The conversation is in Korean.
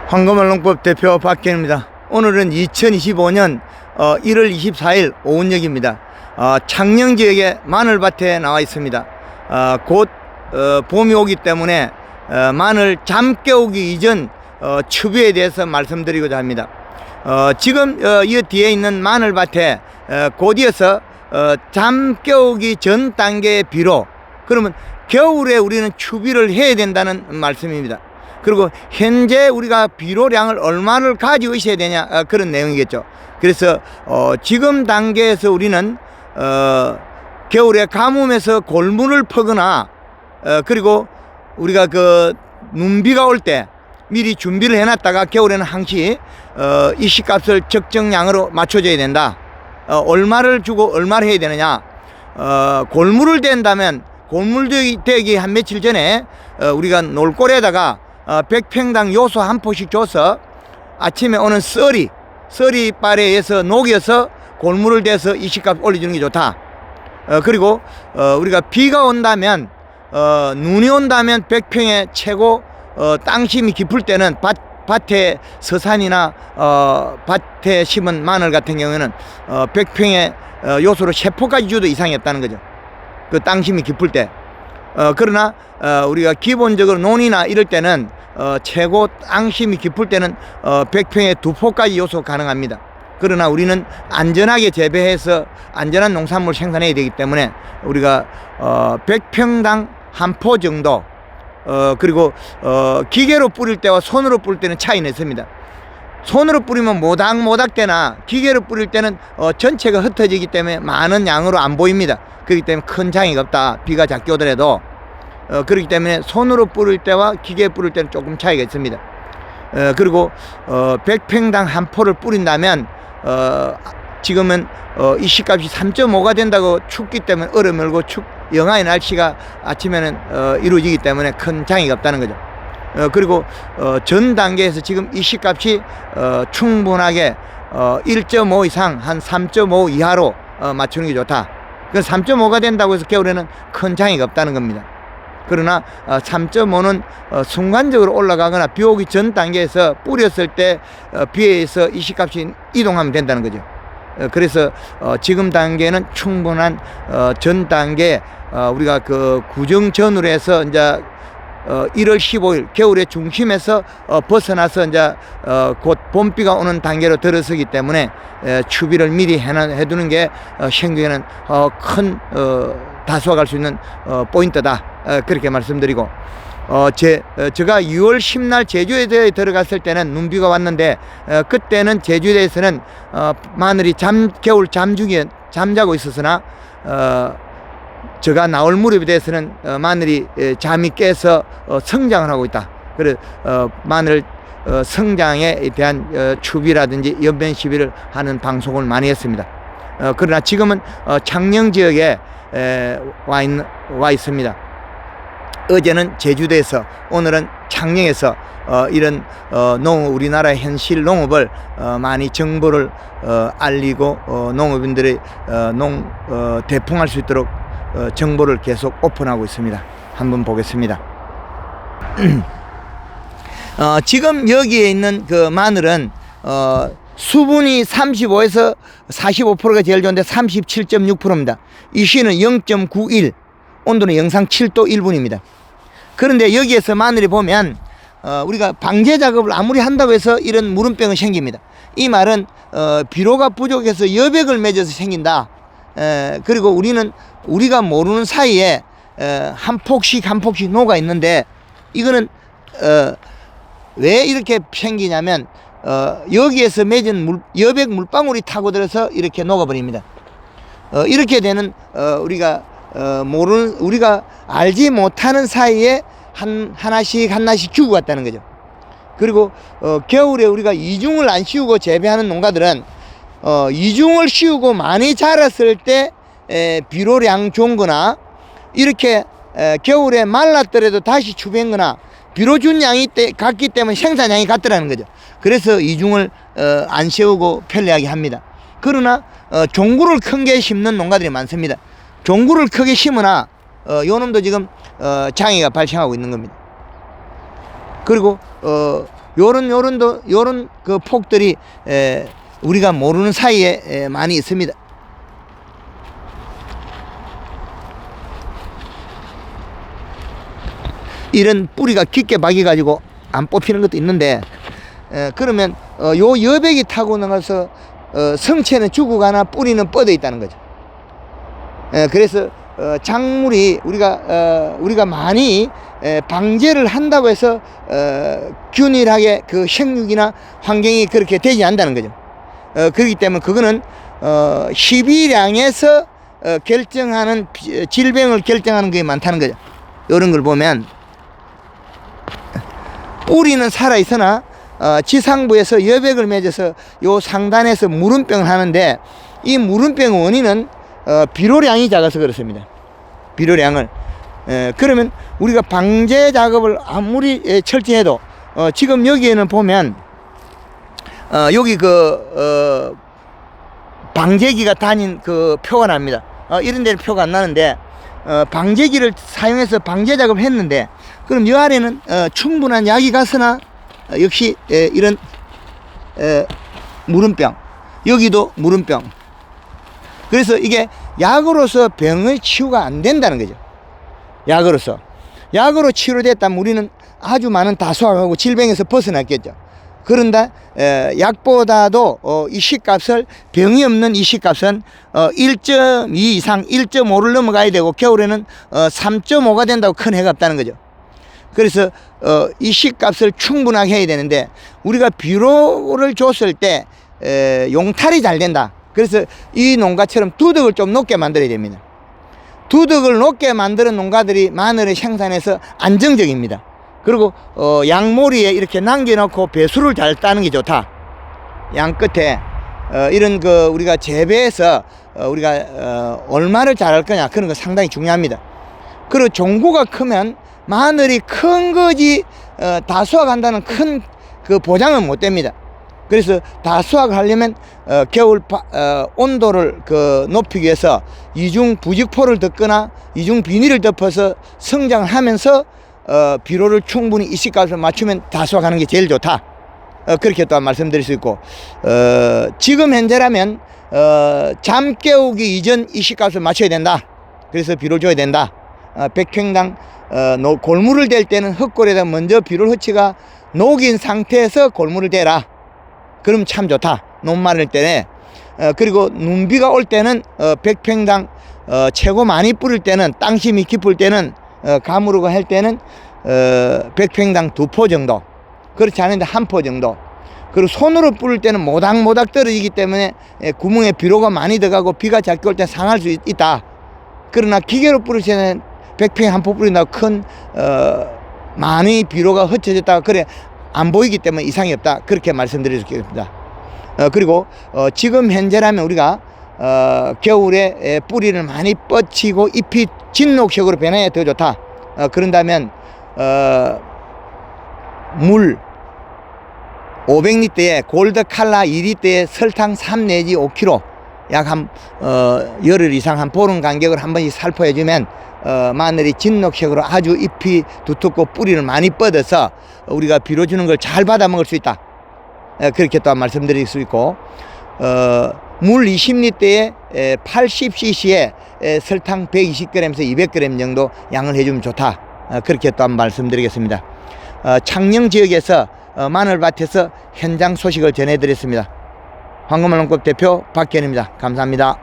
황금언론법 대표 박현입니다. 오늘은 2025년 1월 24일 오은역입니다. 창녕지역의 마늘밭에 나와 있습니다. 곧 봄이 오기 때문에 마늘 잠 깨우기 이전 추비에 대해서 말씀드리고자 합니다. 지금 이 뒤에 있는 마늘밭에 곧이어서 잠 깨우기 전 단계의 비료, 그러면 겨울에 우리는 추비를 해야 된다는 말씀입니다. 그리고 현재 우리가 비료량을 얼마를 가지고 있어야 되냐, 그런 내용이겠죠. 그래서 지금 단계에서 우리는 겨울에 가뭄에서 골무를 퍼거나 그리고 우리가 그 눈비가 올 때 미리 준비를 해놨다가 겨울에는 항시 이식값을 적정량으로 맞춰줘야 된다. 얼마를 주고 얼마를 해야 되느냐, 골무를 댄다면 골물되기 한 며칠 전에 우리가 놀골에다가 100평당 요소 한 포씩 줘서 아침에 오는 썰이 빨에에서 녹여서 골물을 대서 이식값 올려주는 게 좋다. 그리고 우리가 비가 온다면 눈이 온다면 100평에 최고 땅심이 깊을 때는 밭에 서산이나 밭에 심은 마늘 같은 경우에는 100평에 요소로 3포까지 줘도 이상이 없다는 거죠. 그 땅심이 깊을 때. 그러나 우리가 기본적으로 논이나 이럴 때는 최고 땅심이 깊을 때는 100평에 2포까지 요소 가능합니다. 그러나 우리는 안전하게 재배해서 안전한 농산물 생산해야 되기 때문에 우리가 100평당 1포 정도, 그리고 기계로 뿌릴 때와 손으로 뿌릴 때는 차이는 있습니다. 손으로 뿌리면 모닥모닥되나 기계로 뿌릴 때는 전체가 흩어지기 때문에 많은 양으로 안 보입니다. 그렇기 때문에 큰 장애가 없다. 비가 작게 오더라도. 그렇기 때문에 손으로 뿌릴 때와 기계에 뿌릴 때는 조금 차이가 있습니다. 그리고 100평당 1포를 뿌린다면 지금은 이식값이 3.5가 된다고 춥기 때문에 얼어멀고 영하의 날씨가 아침에는 이루어지기 때문에 큰 장애가 없다는 거죠. 그리고 전 단계에서 지금 이식값이 충분하게 1.5 이상 한 3.5 이하로 맞추는 게 좋다. 그 3.5가 된다고 해서 겨울에는 큰 장애가 없다는 겁니다. 그러나 3.5는 순간적으로 올라가거나 비 오기 전 단계에서 뿌렸을 때 비에 의해서 이식값이 이동하면 된다는 거죠. 그래서 지금 단계는 충분한 전 단계, 우리가 그 구정 전후로 해서 이제 1월 15일 겨울의 중심에서 벗어나서 이제 곧 봄비가 오는 단계로 들어서기 때문에 추비를 미리 해두는 게 생경에는 큰 다소화할 수 있는 포인트다. 그렇게 말씀드리고, 제가 6월 10날 제주에 들어갔을 때는 눈비가 왔는데 그때는 제주도에서는 마늘이 겨울 잠자고 있었으나 제가 나올 무렵에 대해서는 마늘이 잠이 깨서 성장을 하고 있다. 그래서 마늘 성장에 대한 추비라든지 연변 시비를 하는 방송을 많이 했습니다. 그러나 지금은 창녕 지역에 와 있습니다. 어제는 제주도에서, 오늘은 창녕에서 이런 우리나라의 현실 농업을 많이 정보를 알리고 농업인들이 대풍할 수 있도록 정보를 계속 오픈하고 있습니다. 한번 보겠습니다. 지금 여기에 있는 그 마늘은 수분이 35에서 45%가 제일 좋은데 37.6%입니다. 이 시는 0.91, 온도는 영상 7도 1분입니다. 그런데 여기에서 마늘이 보면 우리가 방제 작업을 아무리 한다고 해서 이런 무름병은 생깁니다. 이 말은 비료가 부족해서 여백을 맺어서 생긴다. 그리고 우리가 모르는 사이에 한 폭씩 녹아 있는데, 이거는 왜 이렇게 생기냐면 여기에서 맺은 여백 물방울이 타고 들어서 이렇게 녹아버립니다. 이렇게 되는 우리가 알지 못하는 사이에 하나씩 죽어 갔다는 거죠. 그리고 겨울에 우리가 이중을 안 씌우고 재배하는 농가들은 이중을 씌우고 많이 자랐을 때 비료량 좋은 거나, 이렇게 겨울에 말랐더라도 다시 추비한 비료 준 양이 같기 때문에 생산량이 같더라는 거죠. 그래서 이중을 안 씌우고 편리하게 합니다. 그러나 종구를 큰 게 심는 농가들이 많습니다. 종구를 크게 심으나 요놈도 지금 장애가 발생하고 있는 겁니다. 그리고 요런 그 폭들이 우리가 모르는 사이에 많이 있습니다. 이런 뿌리가 깊게 박여 가지고 안 뽑히는 것도 있는데, 그러면 요 여백이 타고 나가서 성체는 죽어가나 뿌리는 뻗어 있다는 거죠. 그래서 작물이 우리가 많이 방제를 한다고 해서 균일하게 그 생육이나 환경이 그렇게 되지 않는다는 거죠. 그렇기 때문에 그거는 희비량에서 결정하는, 질병을 결정하는 게 많다는 거죠. 이런 걸 보면 뿌리는 살아 있으나 지상부에서 여백을 맺어서 요 상단에서 무름병을 하는데, 이 무름병의 원인은 비료량이 작아서 그렇습니다. 비료량을 그러면 우리가 방제 작업을 아무리 철저해도 지금 여기에는 보면 여기 그 방제기가 다닌 그 표가 납니다. 이런 데는 표가 안 나는데 방제기를 사용해서 방제 작업을 했는데, 그럼 이 아래는 충분한 약이 갔으나 역시 이런 무름병, 여기도 무름병. 그래서 이게 약으로서 병의 치유가 안 된다는 거죠. 약으로 치료됐다면 우리는 아주 많은 다수화하고 질병에서 벗어났겠죠. 그런데 약보다도 이 시값을, 병이 없는 이 시값은 1.2 이상 1.5를 넘어가야 되고, 겨울에는 3.5가 된다고 큰 해가 없다는 거죠. 그래서 이 시값을 충분하게 해야 되는데, 우리가 비료를 줬을 때 용탈이 잘 된다. 그래서 이 농가처럼 두덕을 좀 높게 만들어야 됩니다. 두덕을 높게 만드는 농가들이 마늘을 생산해서 안정적입니다. 그리고 양모리에 이렇게 남겨놓고 배수를 잘 따는 게 좋다. 양 끝에 이런 그 우리가 재배해서 우리가 얼마를 잘할 거냐, 그런 거 상당히 중요합니다. 그리고 종구가 크면 마늘이 큰 거지 다 수확한다는 큰 그 보장은 못 됩니다. 그래서 다 수확을 하려면 겨울 온도를 그 높이기 위해서 이중 부직포를 덮거나 이중 비닐을 덮어서 성장을 하면서 비료를 충분히 이 시값을 맞추면 다 수확하는 게 제일 좋다. 그렇게 또 말씀드릴 수 있고, 지금 현재라면 잠 깨우기 이전 이 시값을 맞춰야 된다. 그래서 비료를 줘야 된다. 100평당 골무를 댈 때는 흙골에다 먼저 비료를 허치가 녹인 상태에서 골무를 대라. 그럼 참 좋다. 논 마를 때에. 그리고 눈비가 올 때는 100평당 최고 많이 뿌릴 때는, 땅심이 깊을 때는, 가무르고 할 때는 100평당 2포 정도, 그렇지 않은데 1포 정도. 그리고 손으로 뿌릴 때는 모닥모닥 떨어지기 때문에 구멍에 비료가 많이 들어가고 비가 작게 올 때 상할 수 있다. 그러나 기계로 뿌릴 때는 100평에 1포 뿌린다고 큰 많이 비료가 흩어졌다가 그래 안 보이기 때문에 이상이 없다. 그렇게 말씀드리겠습니다. 그리고 지금 현재라면 우리가 겨울에 뿌리를 많이 뻗치고 잎이 진녹색으로 변해야 더 좋다. 그런다면 물 500리터에 골드 칼라 2리터에 설탕 3 내지 5kg, 약 한 열흘 이상 한 보름 간격을 한 번씩 살포해 주면 마늘이 진녹색으로 아주 잎이 두텁고 뿌리를 많이 뻗어서 우리가 비료 주는 걸 잘 받아 먹을 수 있다. 그렇게 또 말씀드릴 수 있고, 물 20리터에 80cc에 설탕 120g에서 200g 정도 양을 해주면 좋다. 그렇게 또 말씀드리겠습니다. 창녕 지역에서 마늘밭에서 현장 소식을 전해드렸습니다. 황금알농법 대표 박현입니다. 감사합니다.